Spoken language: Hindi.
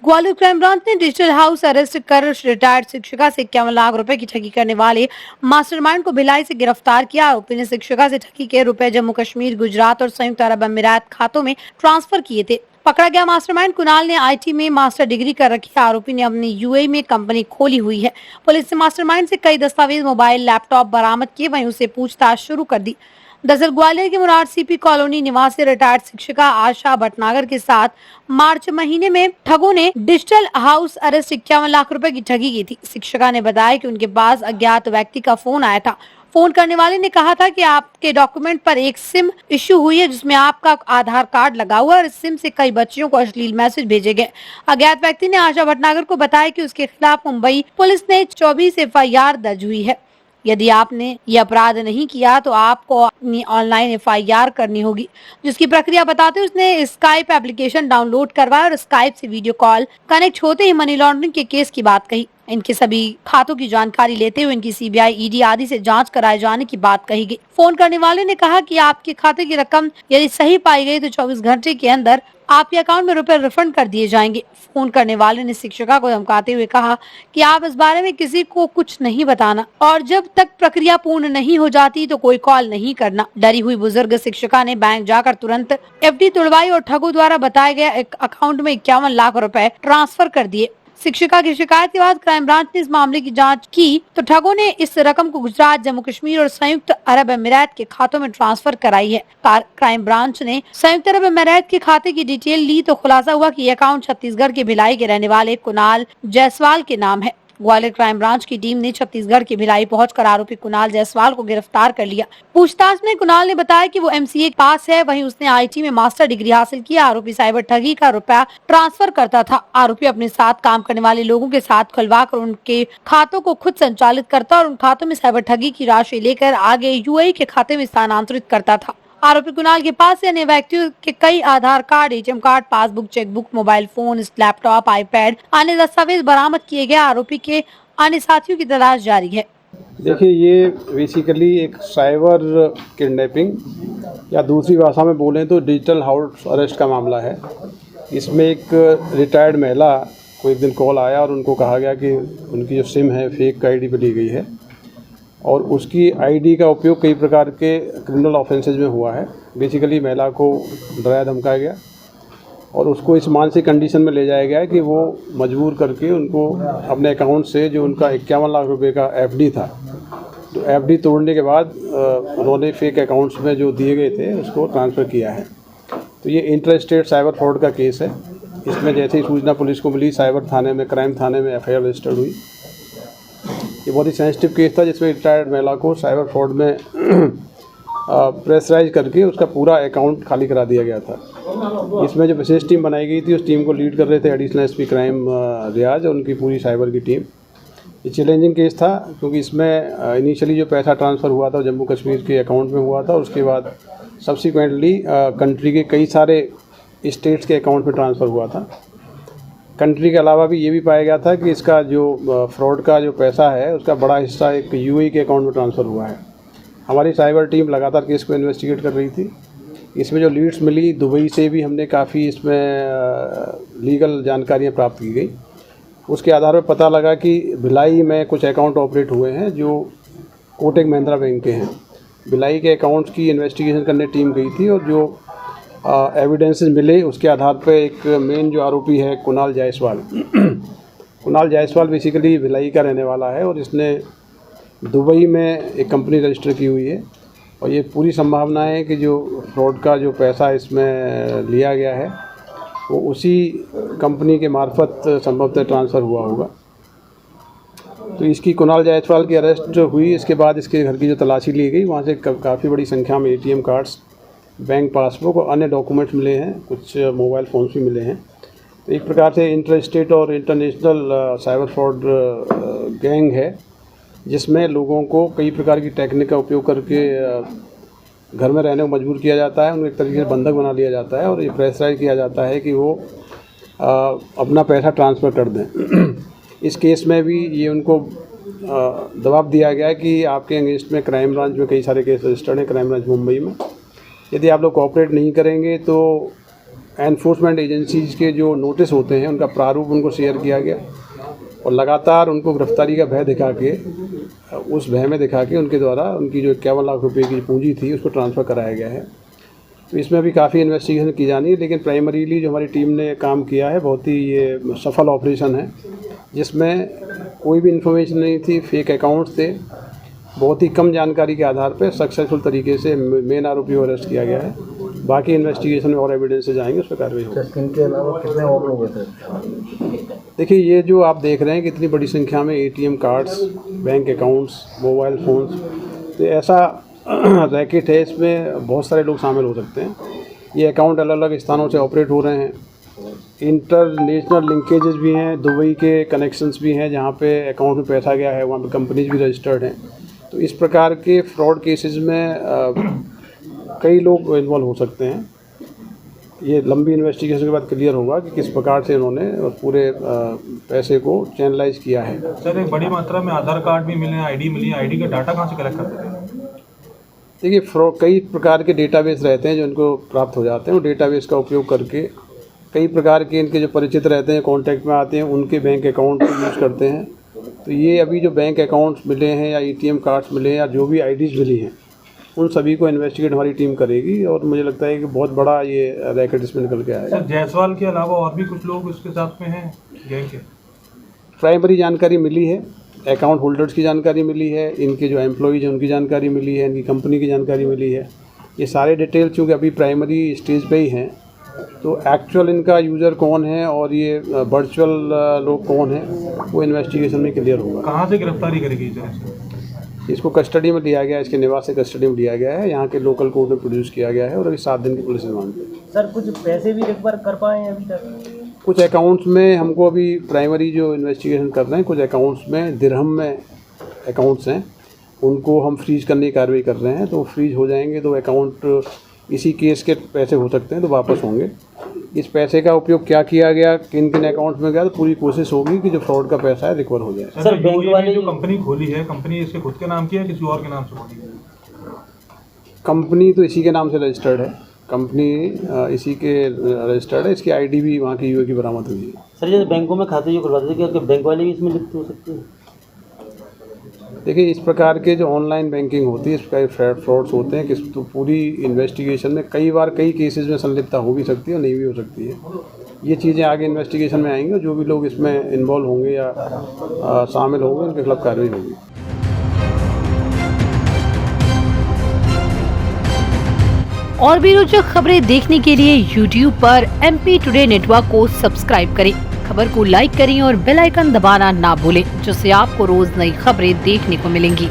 ग्वालियर क्राइम ब्रांच ने डिजिटल हाउस अरेस्ट कर रिटायर्ड शिक्षिका से 51 लाख रुपए की ठगी करने वाले मास्टरमाइंड को भिलाई से गिरफ्तार किया। आरोपी ने शिक्षिका से ठगी के रुपए जम्मू कश्मीर, गुजरात और संयुक्त अरब अमीरात खातों में ट्रांसफर किए थे। पकड़ा गया मास्टरमाइंड कुणाल ने आईटी में मास्टर डिग्री कर रखी है। आरोपी ने अपनी यूएई में कंपनी खोली हुई है। पुलिस ने मास्टरमाइंड से कई दस्तावेज, मोबाइल, लैपटॉप बरामद किए, वहीं उससे पूछताछ शुरू कर दी। दरअसल ग्वालियर के मुरार सीपी कॉलोनी निवासी रिटायर्ड शिक्षिका आशा भटनागर के साथ मार्च महीने में ठगों ने डिजिटल हाउस अरेस्ट 51 लाख रुपए की ठगी की थी। शिक्षिका ने बताया कि उनके पास अज्ञात व्यक्ति का फोन आया था। फोन करने वाले ने कहा था कि आपके डॉक्यूमेंट पर एक सिम इश्यू हुई है जिसमें आपका आधार कार्ड लगा हुआ है और इस सिम से कई बच्चियों को अश्लील मैसेज भेजे गए। अज्ञात व्यक्ति ने आशा भटनागर को बताया कि उसके खिलाफ मुंबई पुलिस ने 24 एफआईआर दर्ज हुई है। यदि आपने ये अपराध नहीं किया तो आपको अपनी ऑनलाइन एफआईआर करनी होगी। जिसकी प्रक्रिया बताते हुए उसने स्काइप एप्लीकेशन डाउनलोड करवाया और स्काइप से वीडियो कॉल कनेक्ट होते ही मनी लॉन्ड्रिंग के केस की बात कही। इनके सभी खातों की जानकारी लेते हुए इनकी सीबीआई, ईडी आदि से जांच कराए जाने की बात कही गई। फोन करने वाले ने कहा कि आपके खाते की रकम यदि सही पाई गई तो 24 घंटे के अंदर आपके अकाउंट में रुपए रिफंड कर दिए जाएंगे। फोन करने वाले ने शिक्षिका को धमकाते हुए कहा कि आप इस बारे में किसी को कुछ नहीं बताना और जब तक प्रक्रिया पूर्ण नहीं हो जाती तो कोई कॉल नहीं करना। डरी हुई बुजुर्ग शिक्षिका ने बैंक जाकर तुरंत एफडी तुड़वाई और ठगों द्वारा बताए गए एक अकाउंट में 51 लाख रुपए ट्रांसफर कर दिए। शिक्षिका की शिकायत के बाद क्राइम ब्रांच ने इस मामले की जांच की तो ठगों ने इस रकम को गुजरात, जम्मू कश्मीर और संयुक्त अरब अमीरात के खातों में ट्रांसफर कराई है। क्राइम ब्रांच ने संयुक्त अरब अमीरात के खाते की डिटेल ली तो खुलासा हुआ कि यह अकाउंट छत्तीसगढ़ के भिलाई के रहने वाले कुणाल जायसवाल के नाम है। ग्वालियर क्राइम ब्रांच की टीम ने छत्तीसगढ़ के भिलाई पहुंचकर आरोपी कुणाल जायसवाल को गिरफ्तार कर लिया। पूछताछ में कुणाल ने बताया कि वो एमसीए पास है, वहीं उसने आईटी में मास्टर डिग्री हासिल की। आरोपी साइबर ठगी का रुपया ट्रांसफर करता था। आरोपी अपने साथ काम करने वाले लोगों के साथ खुलवाकर उनके खातों को खुद संचालित करता और उन खातों में साइबर ठगी की राशि लेकर आगे यूएई के खाते में स्थानांतरित करता था। आरोपी कुणाल के पास से अन्य व्यक्तियों के कई Aadhaar card, ATM card, passbook, chequebook, mobile phone, laptop, iPad, अन्य दस्तावेज बरामद किए गए। आरोपी के अन्य साथियों की तलाश जारी है। देखिए, ये बेसिकली एक साइबर किडनैपिंग या दूसरी भाषा में बोलें तो डिजिटल हाउस अरेस्ट का मामला है। इसमें एक रिटायर्ड महिला को एक दिन कॉल आया और उनको कहा गया कि उनकी जो सिम है फेक आईडी पर ली गई है और उसकी आईडी का उपयोग कई प्रकार के क्रिमिनल ऑफेंसेज में हुआ है। बेसिकली महिला को डराया धमकाया गया और उसको इस मानसिक कंडीशन में ले जाया गया है कि वो मजबूर करके उनको अपने अकाउंट से जो उनका 51 लाख रुपए का एफडी था, तो एफडी तोड़ने के बाद उन्होंने फेक अकाउंट्स में जो दिए गए थे उसको ट्रांसफ़र किया है। तो ये इंटर स्टेट साइबर फ्रॉड का केस है। इसमें जैसे ही सूचना पुलिस को मिली, साइबर थाने में, क्राइम थाने में एफआईआर रजिस्टर्ड हुई। ये बहुत ही सेंसिटिव केस था जिसमें रिटायर्ड महिला को साइबर फ्रॉड में प्रेशराइज करके उसका पूरा अकाउंट खाली करा दिया गया था। इसमें जो विशेष टीम बनाई गई थी उस टीम को लीड कर रहे थे एडिशनल एसपी क्राइम रियाज और उनकी पूरी साइबर की टीम। ये चैलेंजिंग केस था क्योंकि इसमें इनिशियली जो पैसा ट्रांसफ़र हुआ था जम्मू कश्मीर के अकाउंट में हुआ था, उसके बाद सब्सिक्वेंटली कंट्री के कई सारे स्टेट्स के अकाउंट में ट्रांसफ़र हुआ था। कंट्री के अलावा भी ये भी पाया गया था कि इसका जो फ्रॉड का जो पैसा है उसका बड़ा हिस्सा एक यूएई के अकाउंट में ट्रांसफ़र हुआ है। हमारी साइबर टीम लगातार केस को इन्वेस्टिगेट कर रही थी। इसमें जो लीड्स मिली, दुबई से भी हमने काफ़ी इसमें लीगल जानकारियाँ प्राप्त की गई। उसके आधार पर पता लगा कि भिलाई में कुछ अकाउंट ऑपरेट हुए हैं जो कोटक महिंद्रा बैंक के हैं। भिलाई के अकाउंट्स की इन्वेस्टिगेशन करने टीम गई थी और जो एविडेंसेस मिले उसके आधार पर एक मेन जो आरोपी है कुणाल जायसवाल कुणाल जायसवाल बेसिकली भिलाई का रहने वाला है और इसने दुबई में एक कंपनी रजिस्टर की हुई है और ये पूरी संभावना है कि जो फ्रॉड का जो पैसा इसमें लिया गया है वो उसी कंपनी के मार्फत संभवतः ट्रांसफ़र हुआ होगा। तो इसकी कुणाल जायसवाल की अरेस्ट हुई। इसके बाद इसके घर की जो तलाशी ली गई वहाँ से काफ़ी बड़ी संख्या में एटीएम कार्ड्स, बैंक पासबुक और अन्य डॉक्यूमेंट्स मिले हैं, कुछ मोबाइल फ़ोन्स भी मिले हैं। तो एक प्रकार से इंटर स्टेट और इंटरनेशनल साइबर फ्रॉड गैंग है जिसमें लोगों को कई प्रकार की टेक्निक का उपयोग करके घर में रहने को मजबूर किया जाता है, उनको एक तरीके से बंधक बना लिया जाता है और ये प्रेशराइज किया जाता है कि वो अपना पैसा ट्रांसफ़र कर दें। इस केस में भी ये उनको दबाव दिया गया है कि आपके अगेंस्ट में क्राइम ब्रांच में कई सारे केस रजिस्टर्ड हैं, क्राइम ब्रांच मुंबई में। यदि आप लोग कोऑपरेट नहीं करेंगे तो एनफोर्समेंट एजेंसीज के जो नोटिस होते हैं उनका प्रारूप उनको शेयर किया गया और लगातार उनको गिरफ्तारी का भय दिखा के, उस भय में दिखा के उनके द्वारा उनकी जो 51 लाख रुपए की पूंजी थी उसको ट्रांसफ़र कराया गया है। तो इसमें अभी काफ़ी इन्वेस्टिगेशन की जानी है, लेकिन प्राइमरीली जो हमारी टीम ने काम किया है बहुत ही ये सफल ऑपरेशन है, जिसमें कोई भी इन्फॉर्मेशन नहीं थी, फेक अकाउंट्स थे। बहुत ही कम जानकारी के आधार पर सक्सेसफुल तरीके से मेन आरोपी को अरेस्ट किया गया है। बाकी इन्वेस्टिगेशन में और एविडेंस से जाएंगे, उस पर कार्रवाई होगी। इनके अलावा कितने और लोग थे? देखिए, ये जो आप देख रहे हैं कि इतनी बड़ी संख्या में ATM cards, bank accounts, mobile phones, तो ऐसा रैकेट है, इसमें बहुत सारे लोग शामिल हो सकते हैं। ये अकाउंट अलग अलग स्थानों से ऑपरेट हो रहे हैं, इंटरनेशनल लिंकेजेस भी हैं, दुबई के कनेक्शंस भी हैं जहाँ पे अकाउंट में पैसा गया है, वहाँ पे कंपनीज भी रजिस्टर्ड हैं। तो इस प्रकार के फ्रॉड केसेस में कई लोग इन्वॉल्व हो सकते हैं। ये लंबी इन्वेस्टिगेशन के बाद क्लियर होगा कि किस प्रकार से इन्होंने पूरे पैसे को चैनलाइज किया है। सर, एक बड़ी मात्रा में आधार कार्ड भी मिले, आईडी मिली, आईडी का डाटा कहाँ से कलेक्ट करते थे? देखिए, कई प्रकार के डेटाबेस रहते हैं जो इनको प्राप्त हो जाते हैं। वो डेटाबेस का उपयोग करके कई प्रकार के इनके जो परिचित रहते हैं, कॉन्टैक्ट में आते हैं, उनके बैंक अकाउंट को यूज़ करते हैं। तो ये अभी जो बैंक अकाउंट्स मिले हैं या एटीएम कार्ड्स मिले हैं या जो भी आईडीज़ मिली हैं, उन सभी को इन्वेस्टिगेट हमारी टीम करेगी और मुझे लगता है कि बहुत बड़ा ये रैकेट इसमें निकल के आएगा। सर, जायसवाल के अलावा और भी कुछ लोग इसके साथ में हैं गैंग के? प्राइमरी जानकारी मिली है, अकाउंट होल्डर्स की जानकारी मिली है, इनके जो एम्प्लॉइज़ हैं उनकी जानकारी मिली है, इनकी कंपनी की जानकारी मिली है। ये सारे डिटेल चूँकि अभी प्राइमरी स्टेज पे ही हैं, तो एक्चुअल इनका यूज़र कौन है और ये वर्चुअल लोग कौन हैं, वो इन्वेस्टिगेशन में क्लियर होगा। कहाँ से गिरफ्तारी करेगी इस तरह से? इसको कस्टडी में लिया गया है, इसके निवास से कस्टडी में लिया गया है, यहाँ के लोकल कोर्ट में प्रोड्यूस किया गया है और अभी 7 दिन की पुलिस रिमांड पे। सर, कुछ पैसे भी रिकवर कर पाए हैं अभी तक? कुछ अकाउंट्स में हमको अभी प्राइमरी जो इन्वेस्टिगेशन कर रहे हैं, कुछ अकाउंट्स में दिरहम में अकाउंट्स हैं, उनको हम फ्रीज करने की कार्रवाई कर रहे हैं। तो फ्रीज हो जाएंगे तो अकाउंट इसी केस के पैसे हो सकते हैं, तो वापस होंगे। इस पैसे का उपयोग क्या किया गया, किन किन अकाउंट्स में गया, तो पूरी कोशिश होगी कि जो फ्रॉड का पैसा है रिकवर हो जाए। सर, बैंक वाले जो कंपनी खोली है, कंपनी इसके खुद के नाम की है, किसी और के नाम से खोली है? कंपनी तो इसी के नाम से रजिस्टर्ड है, कंपनी इसी के रजिस्टर्ड है। इसकी आईडी भी वहाँ की यूए की बरामद हुई है। सर, जैसे बैंकों में खाते जो खुलवाते थे, क्या बैंक वाले भी इसमें लिप्त हो सकते हैं? देखिए, इस प्रकार के जो ऑनलाइन बैंकिंग होती है, इस प्रकार फ्रॉड्स होते हैं, तो पूरी इन्वेस्टिगेशन में कई बार कई केसेस में संलिप्तता हो भी सकती है और नहीं भी हो सकती है। ये चीज़ें आगे इन्वेस्टिगेशन में आएंगी और जो भी लोग इसमें इन्वॉल्व होंगे या शामिल होंगे उनके खिलाफ कार्रवाई होगी। और भी रोचक खबरें देखने के लिए YouTube पर MP टुडे नेटवर्क को सब्सक्राइब करें, खबर को लाइक करें और बेल आइकन दबाना ना भूलें, जिससे आपको रोज नई खबरें देखने को मिलेंगी।